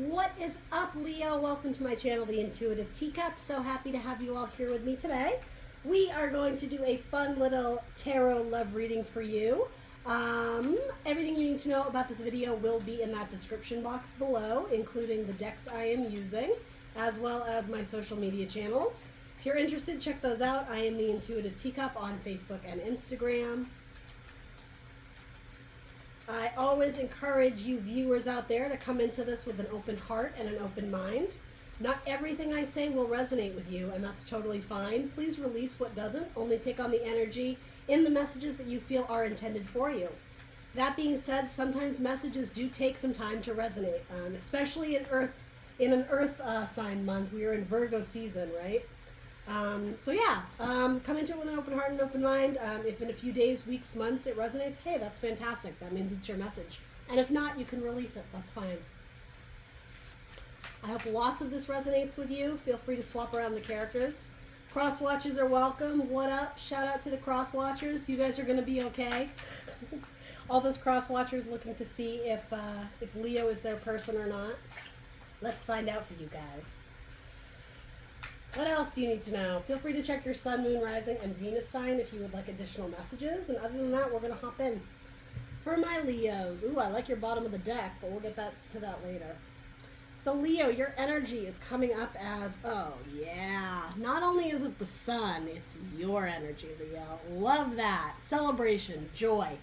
What is up, Leo? Welcome to my channel, The Intuitive Teacup. So happy to have you all here with me today. We are going to do a fun little tarot love reading for you. Everything you need to know about this video will be in that description box below, including the decks I am using, as well as my social media channels. If you're interested, check those out. I am The Intuitive Teacup on Facebook and Instagram. I always encourage you viewers out there to come into this with an open heart and an open mind. Not everything I say will resonate with you, and that's totally fine. Please release what doesn't. Only take on the energy in the messages that you feel are intended for you. That being said, sometimes messages do take some time to resonate, especially in an Earth sign month. We are in Virgo season, right? Come into it with an open heart and an open mind. If in a few days, weeks, months it resonates, hey, that's fantastic. That means it's your message. And if not, you can release it. That's fine. I hope lots of this resonates with you. Feel free to swap around the characters. Cross watchers are welcome. What up? Shout out to the cross watchers. You guys are going to be okay. All those cross watchers looking to see if Leo is their person or not. Let's find out for you guys. What else do you need to know? Feel free to check your sun, moon, rising, and Venus sign if you would like additional messages. And other than that, we're going to hop in. For my Leos. Ooh, I like your bottom of the deck, but we'll get to that later. So Leo, your energy is coming up as, oh yeah, not only is it the sun, it's your energy, Leo. Love that. Celebration, joy.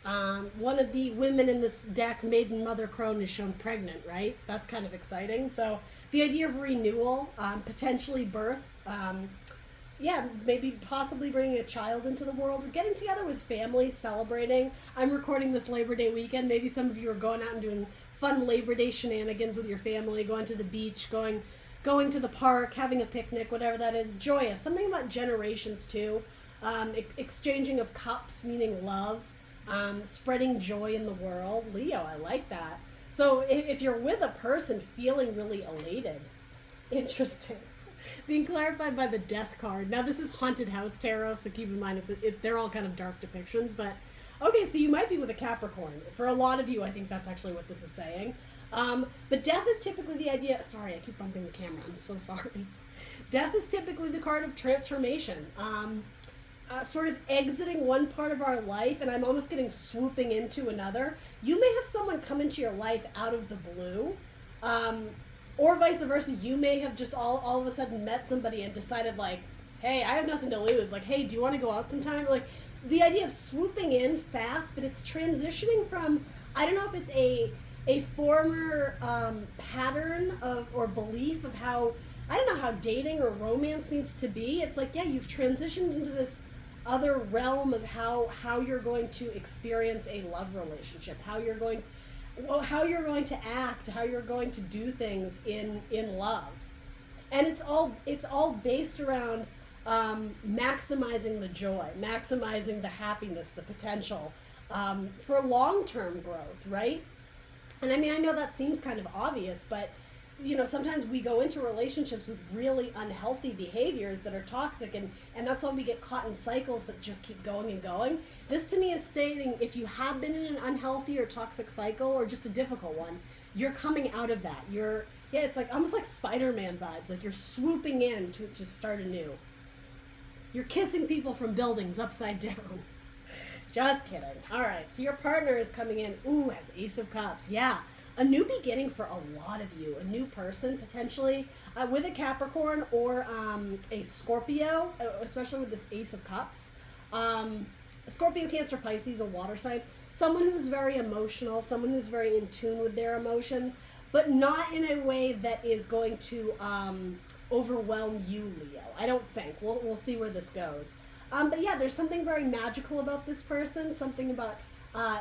One of the women in this deck, Maiden Mother Crone, is shown pregnant, right? That's kind of exciting. So the idea of renewal, potentially birth, maybe possibly bringing a child into the world, or getting together with family, celebrating. I'm recording this Labor Day weekend. Maybe some of you are going out and doing fun Labor Day shenanigans with your family, going to the beach, going to the park, having a picnic, whatever that is. Joyous. Something about generations too. Exchanging of cups, meaning love. Spreading joy in the world. Leo, I like that. So if you're with a person feeling really elated, interesting. Being clarified by the death card. Now this is Haunted House Tarot, so keep in mind they're all kind of dark depictions, but okay, so you might be with a Capricorn. For a lot of you, I think that's actually what this is saying. But death is typically the idea, sorry, I keep bumping the camera, I'm so sorry. Death is typically the card of transformation. Sort of exiting one part of our life, and I'm almost getting swooping into another. You may have someone come into your life out of the blue, or vice versa. You may have just all of a sudden met somebody and decided like, hey, I have nothing to lose. Like, hey, do you want to go out sometime? Like, so the idea of swooping in fast, but it's transitioning from, I don't know if it's a former pattern of or belief of how, I don't know how dating or romance needs to be. It's like, yeah, you've transitioned into this other realm of how you're going to experience a love relationship, how you're going to act, how you're going to do things in love. And it's all based around maximizing the joy, maximizing the happiness, the potential for long-term growth, right? And I mean, I know that seems kind of obvious, but you know, sometimes we go into relationships with really unhealthy behaviors that are toxic, and that's why we get caught in cycles that just keep going and going. This to me is stating if you have been in an unhealthy or toxic cycle, or just a difficult one, you're coming out of that. It's like almost like Spider-Man vibes, like you're swooping in to start anew. You're kissing people from buildings upside down. Just kidding. All right, so your partner is coming in, ooh, as Ace of Cups. Yeah. A new beginning for a lot of you, a new person potentially with a Capricorn or a Scorpio, especially with this Ace of Cups. Scorpio, Cancer, Pisces, a water sign. Someone who's very emotional, someone who's very in tune with their emotions, but not in a way that is going to overwhelm you, Leo. I don't think. We'll see where this goes. But yeah, there's something very magical about this person, something about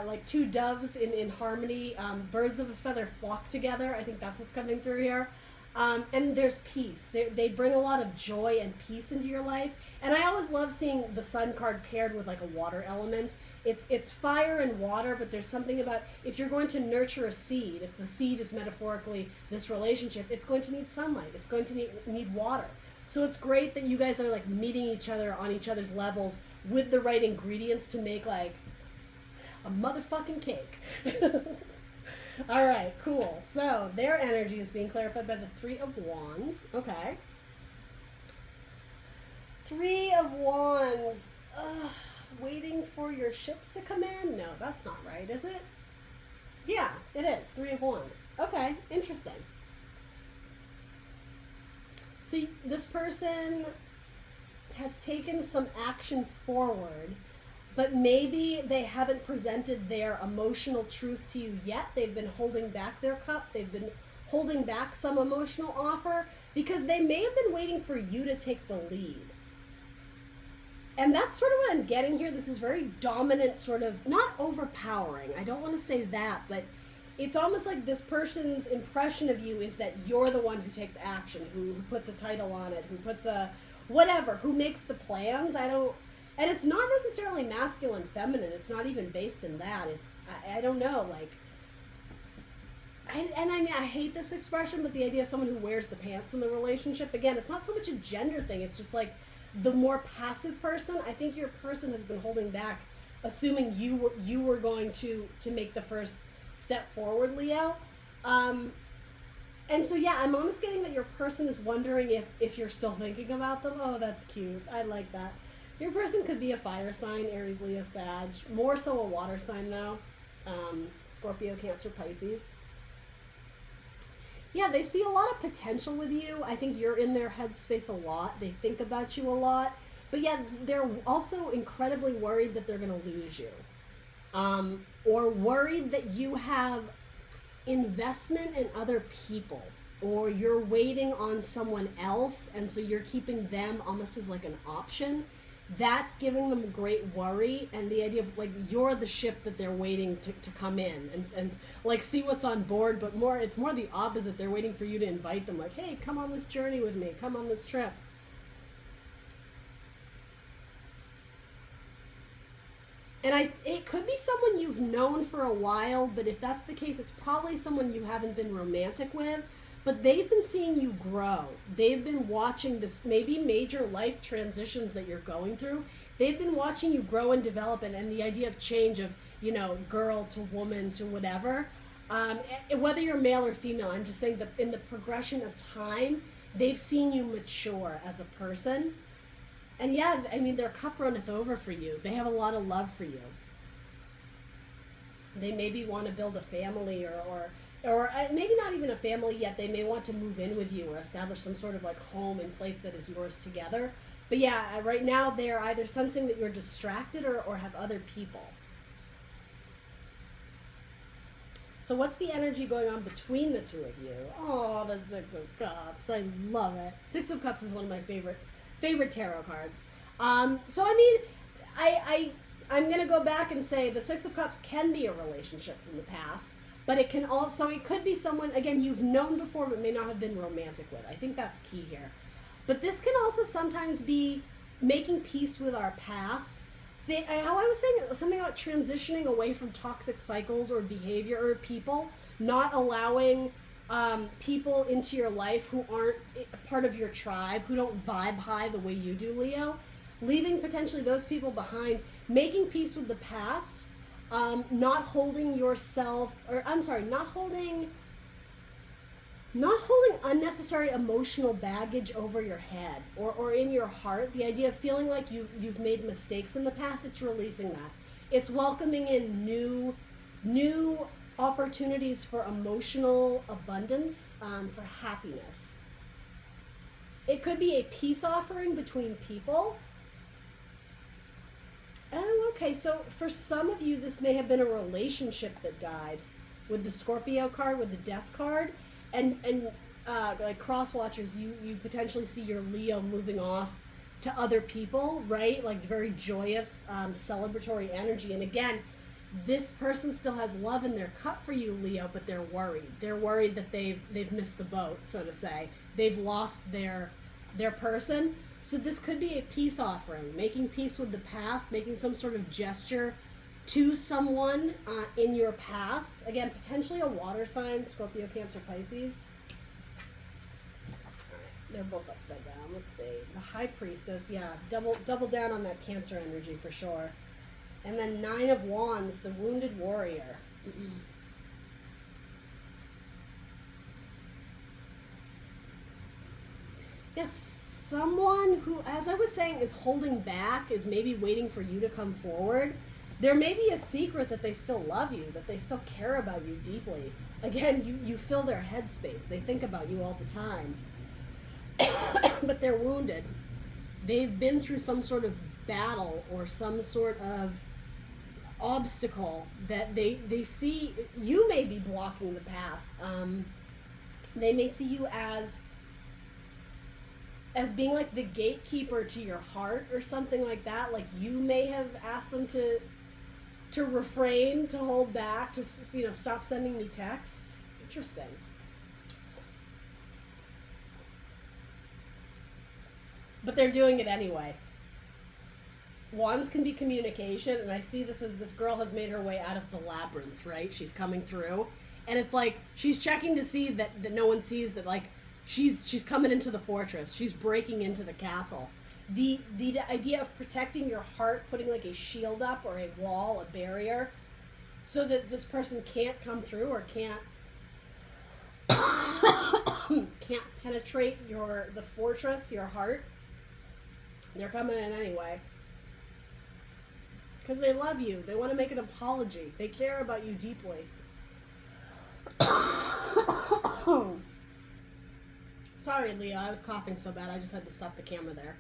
like two doves in harmony, birds of a feather flock together. I think that's what's coming through here. And there's peace. They bring a lot of joy and peace into your life. And I always love seeing the sun card paired with like a water element. It's fire and water, but there's something about if you're going to nurture a seed, if the seed is metaphorically this relationship, it's going to need sunlight. It's going to need water. So it's great that you guys are like meeting each other on each other's levels with the right ingredients to make like a motherfucking cake. All right, cool. So their energy is being clarified by the Three of Wands. Okay. Three of Wands. Waiting for your ships to come in? No, that's not right, is it? Yeah, it is. Three of Wands. Okay, interesting. See, this person has taken some action forward, but maybe they haven't presented their emotional truth to you yet. They've been holding back their cup. They've been holding back some emotional offer because they may have been waiting for you to take the lead. And that's sort of what I'm getting here. This is very dominant, sort of, not overpowering. I don't want to say that, but it's almost like this person's impression of you is that you're the one who takes action, who puts a title on it, who puts a whatever, who makes the plans. And it's not necessarily masculine, feminine. It's not even based in that. It's, I don't know, like, I hate this expression, but the idea of someone who wears the pants in the relationship, again, it's not so much a gender thing. It's just like the more passive person. I think your person has been holding back, assuming you were going to make the first step forward, Leo. And so, yeah, I'm almost getting that your person is wondering if you're still thinking about them. Oh, that's cute. I like that. Your person could be a fire sign, Aries, Leo, Sag. More so a water sign, though. Scorpio, Cancer, Pisces. Yeah, they see a lot of potential with you. I think you're in their headspace a lot. They think about you a lot. But yeah, they're also incredibly worried that they're going to lose you. Or worried that you have investment in other people. Or you're waiting on someone else, and so you're keeping them almost as like an option. That's giving them great worry, and the idea of like you're the ship that they're waiting to come in and like see what's on board, but it's more the opposite. They're waiting for you to invite them, like, hey, come on this journey with me, come on this trip. And it could be someone you've known for a while, but if that's the case, it's probably someone you haven't been romantic with. But they've been seeing you grow. They've been watching this maybe major life transitions that you're going through. They've been watching you grow and develop, and the idea of change of, you know, girl to woman to whatever. Whether you're male or female, I'm just saying that in the progression of time, they've seen you mature as a person. And yeah, I mean, their cup runneth over for you. They have a lot of love for you. They maybe want to build a family or maybe not even a family yet. They may want to move in with you or establish some sort of like home and place that is yours together. But yeah, right now they're either sensing that you're distracted or have other people. So what's the energy going on between the two of you? Oh, the Six of Cups. I love it. Six of Cups is one of my favorite tarot cards. So I mean, I'm going to go back and say the Six of Cups can be a relationship from the past. But it can also, it could be someone, again, you've known before but may not have been romantic with. I think that's key here. But this can also sometimes be making peace with our past. How I was saying something about transitioning away from toxic cycles or behavior or people, not allowing people into your life who aren't part of your tribe, who don't vibe high the way you do, Leo. Leaving potentially those people behind, making peace with the past. Not holding yourself, not holding unnecessary emotional baggage over your head or in your heart. The idea of feeling like you've made mistakes in the past, it's releasing that. It's welcoming in new opportunities for emotional abundance, for happiness. It could be a peace offering between people. Oh, okay. So for some of you, this may have been a relationship that died with the Scorpio card, with the Death card. And like cross watchers, you potentially see your Leo moving off to other people, right? Like very joyous, celebratory energy. And again, this person still has love in their cup for you, Leo, but they're worried. They're worried that they've missed the boat, so to say. They've lost their person. So this could be a peace offering, making peace with the past, making some sort of gesture to someone in your past. Again, potentially a water sign, Scorpio, Cancer, Pisces. All right, they're both upside down. Let's see. The High Priestess, yeah, double down on that Cancer energy for sure. And then Nine of Wands, the Wounded Warrior. Yes, someone who, as I was saying, is holding back, is maybe waiting for you to come forward. There may be a secret that they still love you, that they still care about you deeply. Again, you fill their headspace. They think about you all the time. But they're wounded. They've been through some sort of battle or some sort of obstacle that they see. You may be blocking the path. They may see you as being like the gatekeeper to your heart or something like that. Like you may have asked them to refrain, to hold back, to stop sending me texts. Interesting. But they're doing it anyway. Wands can be communication, and I see this as this girl has made her way out of the labyrinth, right? She's coming through, and it's like she's checking to see that no one sees that, like she's coming into the fortress. She's breaking into the castle. The idea of protecting your heart, putting like a shield up or a wall, a barrier, so that this person can't come through or can't penetrate the fortress, your heart. They're coming in anyway. Because they love you. They want to make an apology. They care about you deeply. Sorry, Leo. I was coughing so bad I just had to stop the camera there.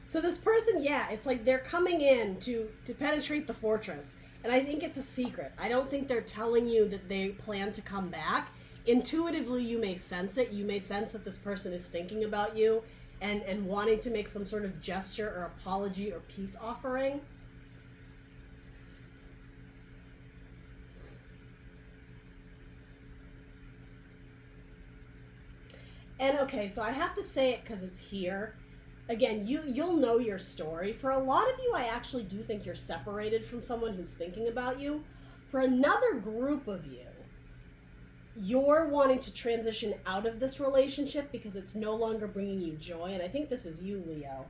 So this person, yeah, it's like they're coming in to penetrate the fortress. And I think it's a secret. I don't think they're telling you that they plan to come back. Intuitively, you may sense it. You may sense that this person is thinking about you and wanting to make some sort of gesture or apology or peace offering. And okay, so I have to say it because it's here. Again, you'll know your story. For a lot of you, I actually do think you're separated from someone who's thinking about you. For another group of you, you're wanting to transition out of this relationship because it's no longer bringing you joy. And I think this is you, Leo.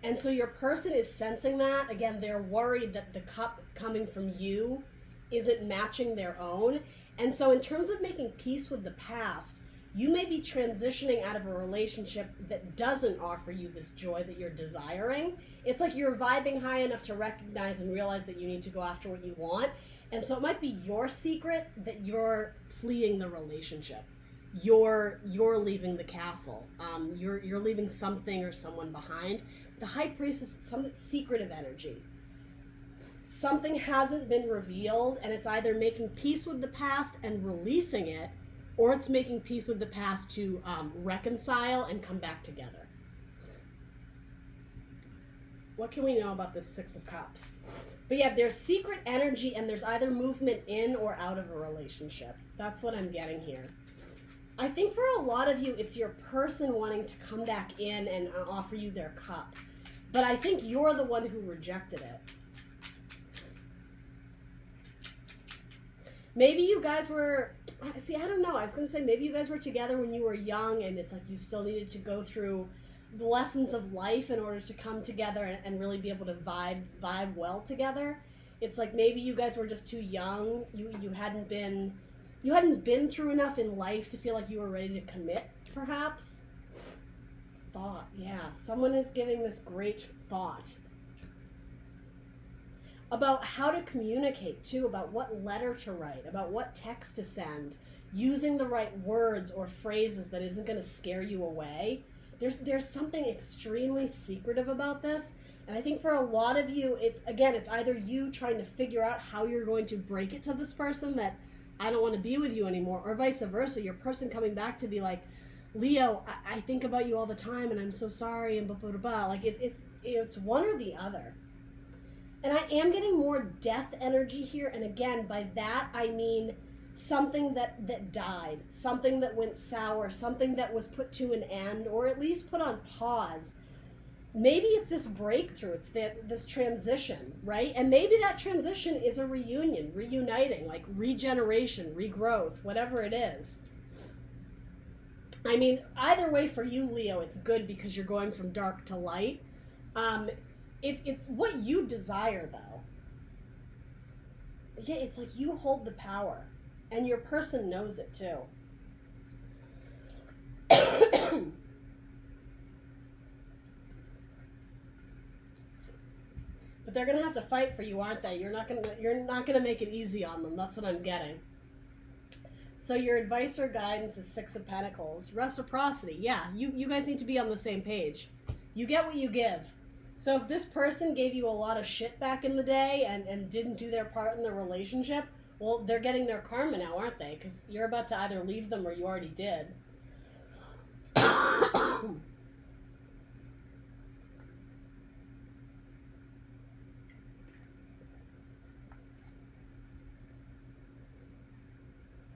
And so your person is sensing that. Again, they're worried that the cup coming from you isn't matching their own. And so in terms of making peace with the past, you may be transitioning out of a relationship that doesn't offer you this joy that you're desiring. It's like you're vibing high enough to recognize and realize that you need to go after what you want. And so it might be your secret that you're fleeing the relationship. You're leaving the castle. You're leaving something or someone behind. The High Priestess is some secretive energy. Something hasn't been revealed, and it's either making peace with the past and releasing it, or it's making peace with the past to reconcile and come back together. What can we know about this Six of Cups? But yeah, there's secret energy, and there's either movement in or out of a relationship. That's what I'm getting here. I think for a lot of you, it's your person wanting to come back in and offer you their cup. But I think you're the one who rejected it. Maybe you guys were, see, I don't know. I was going to say maybe you guys were together when you were young, and it's like you still needed to go through the lessons of life in order to come together and really be able to vibe well together. It's like maybe you guys were just too young. You hadn't been through enough in life to feel like you were ready to commit, perhaps. Thought, yeah. Someone is giving this great thought about how to communicate, too, about what letter to write, about what text to send, using the right words or phrases that isn't going to scare you away. There's something extremely secretive about this, and I think for a lot of you, it's either you trying to figure out how you're going to break it to this person that I don't want to be with you anymore, or vice versa, your person coming back to be like, Leo, I think about you all the time, and I'm so sorry, and blah, blah, blah, blah. Like, it's one or the other. And I am getting more death energy here, and again, by that, I mean something that died, something that went sour, something that was put to an end, or at least put on pause. Maybe it's this breakthrough, it's this transition, right? And maybe that transition is a reunion, reuniting, like regeneration, regrowth, whatever it is. I mean, either way for you, Leo, it's good because you're going from dark to light. It's what you desire, though. Yeah, it's like you hold the power, and your person knows it, too. But they're gonna have to fight for you, aren't they? You're not gonna make it easy on them. That's what I'm getting. So your advice or guidance is Six of Pentacles. Reciprocity. Yeah, you guys need to be on the same page. You get what you give. So if this person gave you a lot of shit back in the day and didn't do their part in the relationship, well, they're getting their karma now, aren't they? Because you're about to either leave them or you already did.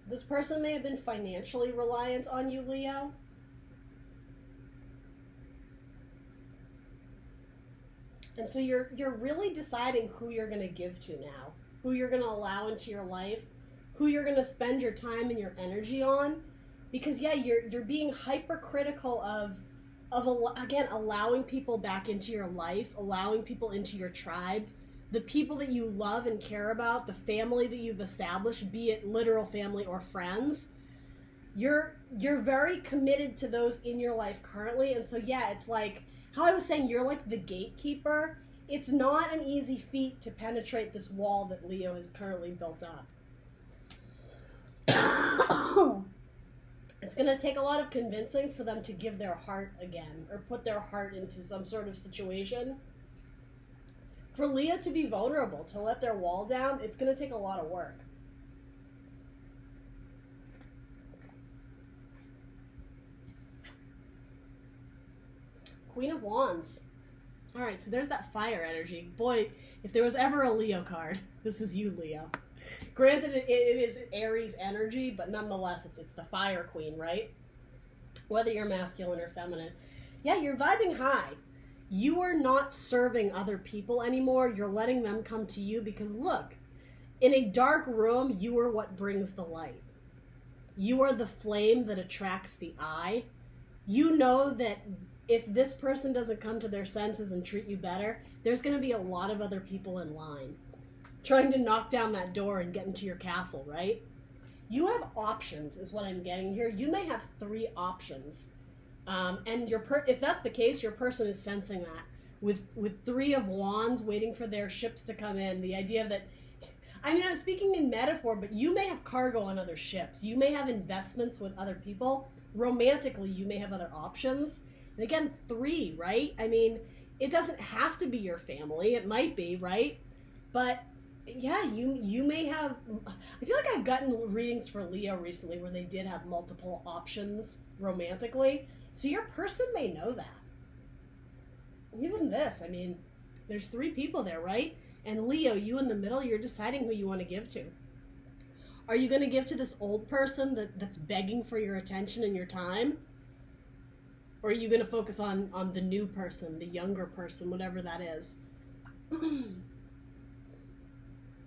This person may have been financially reliant on you, Leo. And so you're really deciding who you're going to give to now, who you're going to allow into your life, who you're going to spend your time and your energy on. Because, yeah, you're being hypercritical of again, allowing people back into your life, allowing people into your tribe, the people that you love and care about, the family that you've established, be it literal family or friends. You're very committed to those in your life currently. And so, yeah, it's like how I was saying, you're like the gatekeeper. It's not an easy feat to penetrate this wall that Leo has currently built up. It's going to take a lot of convincing for them to give their heart again or put their heart into some sort of situation. For Leo to be vulnerable, to let their wall down, it's going to take a lot of work. Queen of Wands. All right, so there's that fire energy. Boy, if there was ever a Leo card, this is you, Leo. Granted, it is Aries energy, but nonetheless, it's the fire queen, right? Whether you're masculine or feminine. Yeah, you're vibing high. You are not serving other people anymore. You're letting them come to you because, look, in a dark room, you are what brings the light. You are the flame that attracts the eye. You know that if this person doesn't come to their senses and treat you better, there's going to be a lot of other people in line trying to knock down that door and get into your castle, right? You have options is what I'm getting here. You may have 3 options. And if that's the case, your person is sensing that. With 3 of Wands waiting for their ships to come in, the idea that, I mean, I'm speaking in metaphor, but you may have cargo on other ships. You may have investments with other people. Romantically, you may have other options. And again, 3, right? I mean, it doesn't have to be your family. It might be, right? But yeah, you may have, I feel like I've gotten readings for Leo recently where they did have multiple options romantically. So your person may know that. Even this, I mean, there's 3 people there, right? And Leo, you in the middle, you're deciding who you want to give to. Are you going to give to this old person that's begging for your attention and your time? Or are you going to focus on the new person, the younger person, whatever that is?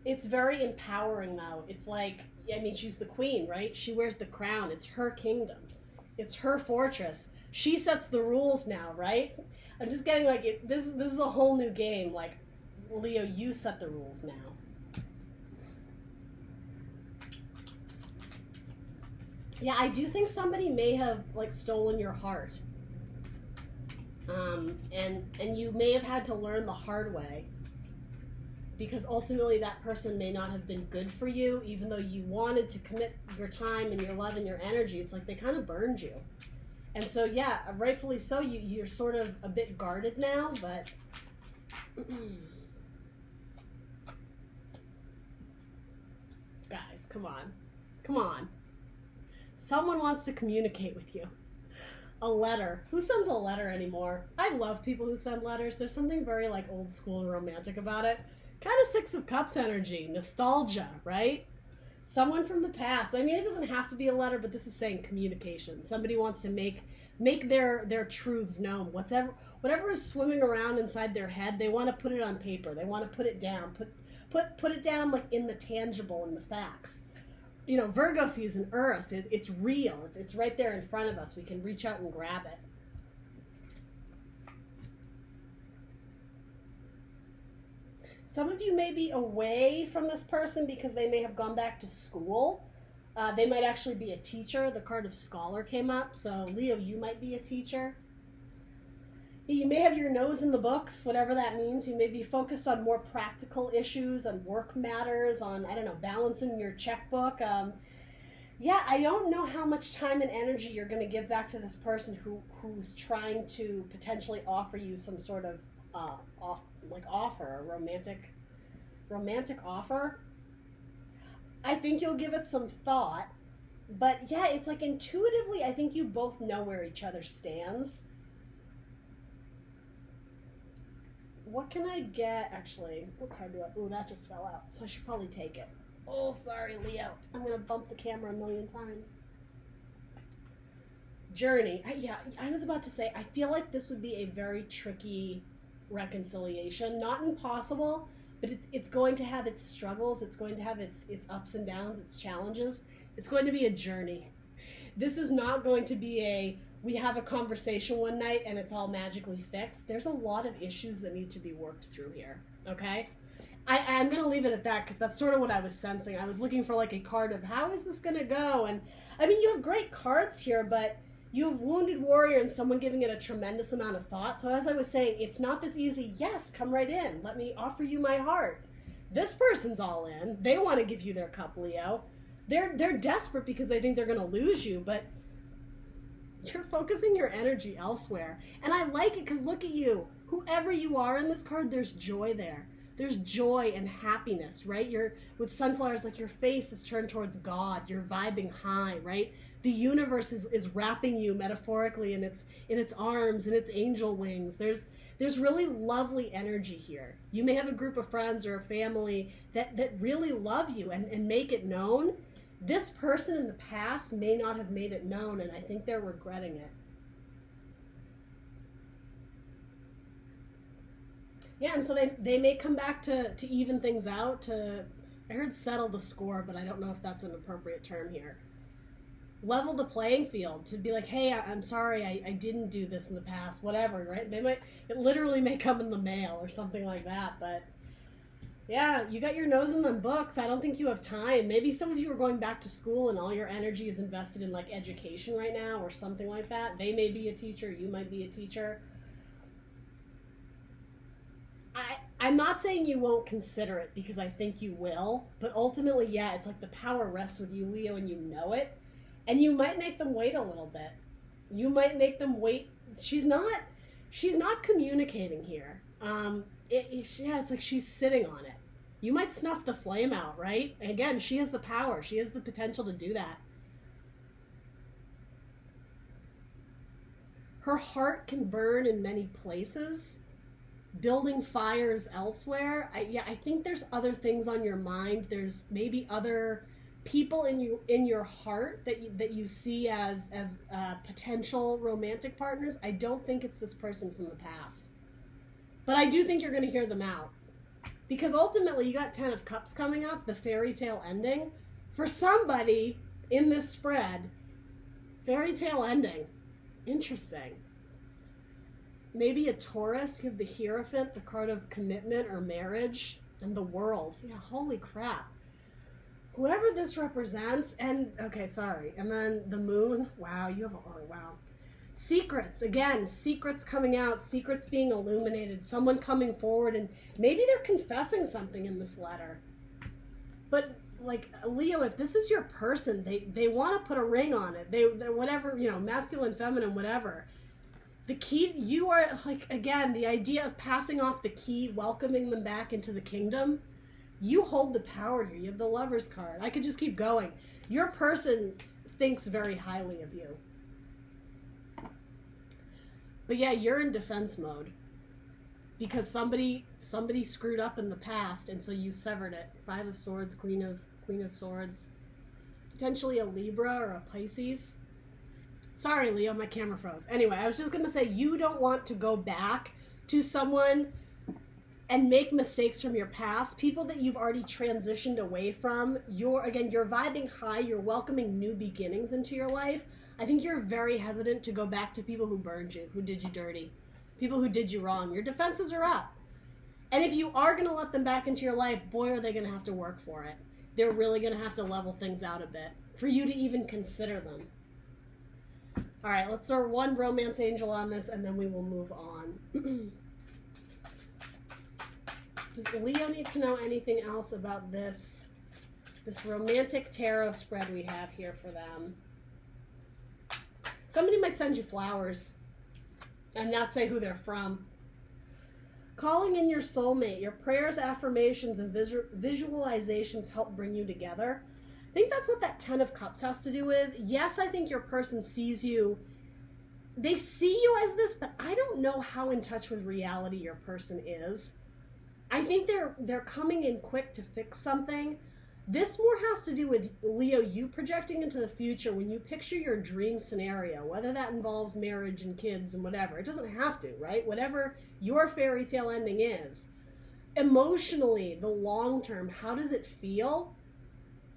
It's very empowering, though. It's like, I mean, she's the queen, right? She wears the crown. It's her kingdom. It's her fortress. She sets the rules now, right? I'm just getting like, this is a whole new game. Like, Leo, you set the rules now. Yeah, I do think somebody may have, like, stolen your heart. And you may have had to learn the hard way. Because ultimately that person may not have been good for you, even though you wanted to commit your time and your love and your energy. It's like they kind of burned you. And so, yeah, rightfully so, you're sort of a bit guarded now, but... Guys, come on. Come on. Someone wants to communicate with you. A letter. Who sends a letter anymore? I love people who send letters. There's something very, like, old school and romantic about it. Kind of 6 of Cups energy, nostalgia, right? Someone from the past. I mean, it doesn't have to be a letter, but this is saying communication. Somebody wants to make their truths known. Whatever is swimming around inside their head, they want to put it on paper. They want to put it down. Put it down like in the tangible, in the facts. You know, Virgo season, Earth. It's real. It's right there in front of us. We can reach out and grab it. Some of you may be away from this person because they may have gone back to school. They might actually be a teacher. The card of Scholar came up. So, Leo, you might be a teacher. You may have your nose in the books, whatever that means. You may be focused on more practical issues, on work matters, on, I don't know, balancing your checkbook. Yeah, I don't know how much time and energy you're going to give back to this person who's trying to potentially offer you some sort of offer, a romantic offer. I think you'll give it some thought, but yeah, it's like intuitively, I think you both know where each other stands. What can I get? Actually, what card do I... Ooh, that just fell out, so I should probably take it. Oh, sorry, Leo. I'm going to bump the camera a million times. Journey. I was about to say, I feel like this would be a very tricky reconciliation. Not impossible, but it's going to have its struggles. It's going to have its ups and downs, its challenges. It's going to be a journey. This is not going to be we have a conversation one night and it's all magically fixed. There's a lot of issues that need to be worked through here, okay? I'm going to leave it at that because that's sort of what I was sensing. I was looking for like a card of how is this going to go? And I mean, you have great cards here, but you have Wounded Warrior and someone giving it a tremendous amount of thought. So as I was saying, it's not this easy, yes, come right in. Let me offer you my heart. This person's all in. They want to give you their cup, Leo. They're desperate because they think they're going to lose you, but you're focusing your energy elsewhere. And I like it because look at you. Whoever you are in this card, there's joy there. There's joy and happiness, right? You're with sunflowers, like your face is turned towards God. You're vibing high, right? The universe is wrapping you metaphorically in its arms and its angel wings. There's really lovely energy here. You may have a group of friends or a family that really love you and make it known. This person in the past may not have made it known, and I think they're regretting it. Yeah, and so they may come back to even things out, I heard settle the score, but I don't know if that's an appropriate term here. Level the playing field, to be like, hey, I'm sorry, I didn't do this in the past, whatever, right? It literally may come in the mail or something like that, but yeah, you got your nose in them books. I don't think you have time. Maybe some of you are going back to school and all your energy is invested in like education right now or something like that. They may be a teacher, you might be a teacher. I'm not saying you won't consider it because I think you will, but ultimately, yeah, it's like the power rests with you, Leo, and you know it. And you might make them wait a little bit. You might make them wait. She's not communicating here. It's like she's sitting on it. You might snuff the flame out, right? And again, she has the power. She has the potential to do that. Her heart can burn in many places, building fires elsewhere. I think there's other things on your mind. There's maybe other people in your heart that you see as potential romantic partners. I don't think it's this person from the past. But I do think you're going to hear them out. Because ultimately, you got 10 of Cups coming up, the fairy tale ending. For somebody in this spread, fairy tale ending. Interesting. Maybe a Taurus, you have the Hierophant, the card of commitment or marriage, and the World. Yeah, holy crap. Whoever this represents, and, okay, sorry. And then the Moon. Wow, you have wow. Secrets, again, secrets coming out, secrets being illuminated, someone coming forward, and maybe they're confessing something in this letter. But, like, Leo, if this is your person, they want to put a ring on it. They're whatever, masculine, feminine, whatever. The key, you are, like, again, the idea of passing off the key, welcoming them back into the kingdom. You hold the power here. You have the Lover's card. I could just keep going. Your person thinks very highly of you. But yeah, you're in defense mode because somebody screwed up in the past, and so you severed it. 5 of Swords, Queen of Swords, potentially a Libra or a Pisces. Sorry, Leo, my camera froze. Anyway, I was just gonna say you don't want to go back to someone and make mistakes from your past. People that you've already transitioned away from. You're vibing high. You're welcoming new beginnings into your life. I think you're very hesitant to go back to people who burned you, who did you dirty, people who did you wrong. Your defenses are up. And if you are going to let them back into your life, boy, are they going to have to work for it. They're really going to have to level things out a bit for you to even consider them. All right, let's throw one romance angel on this, and then we will move on. Does Leo need to know anything else about this romantic tarot spread we have here for them? Somebody might send you flowers and not say who they're from. Calling in your soulmate. Your prayers, affirmations, and visualizations help bring you together. I think that's what that 10 of Cups has to do with. Yes, I think your person sees you. They see you as this, but I don't know how in touch with reality your person is. I think they're coming in quick to fix something. This more has to do with, Leo, you projecting into the future when you picture your dream scenario, whether that involves marriage and kids and whatever. It doesn't have to, right? Whatever your fairy tale ending is. Emotionally, the long term, how does it feel?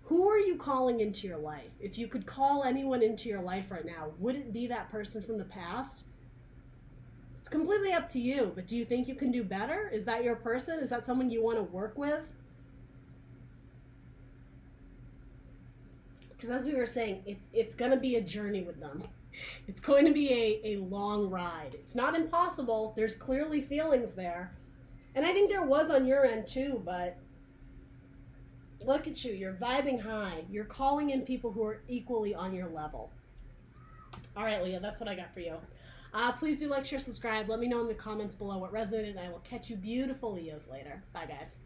Who are you calling into your life? If you could call anyone into your life right now, would it be that person from the past? It's completely up to you, but do you think you can do better? Is that your person? Is that someone you want to work with? Because as we were saying, it's going to be a journey with them. It's going to be a long ride. It's not impossible. There's clearly feelings there. And I think there was on your end too, but look at you. You're vibing high. You're calling in people who are equally on your level. All right, Leo, that's what I got for you. Please do like, share, subscribe. Let me know in the comments below what resonated, and I will catch you beautiful Leos later. Bye, guys.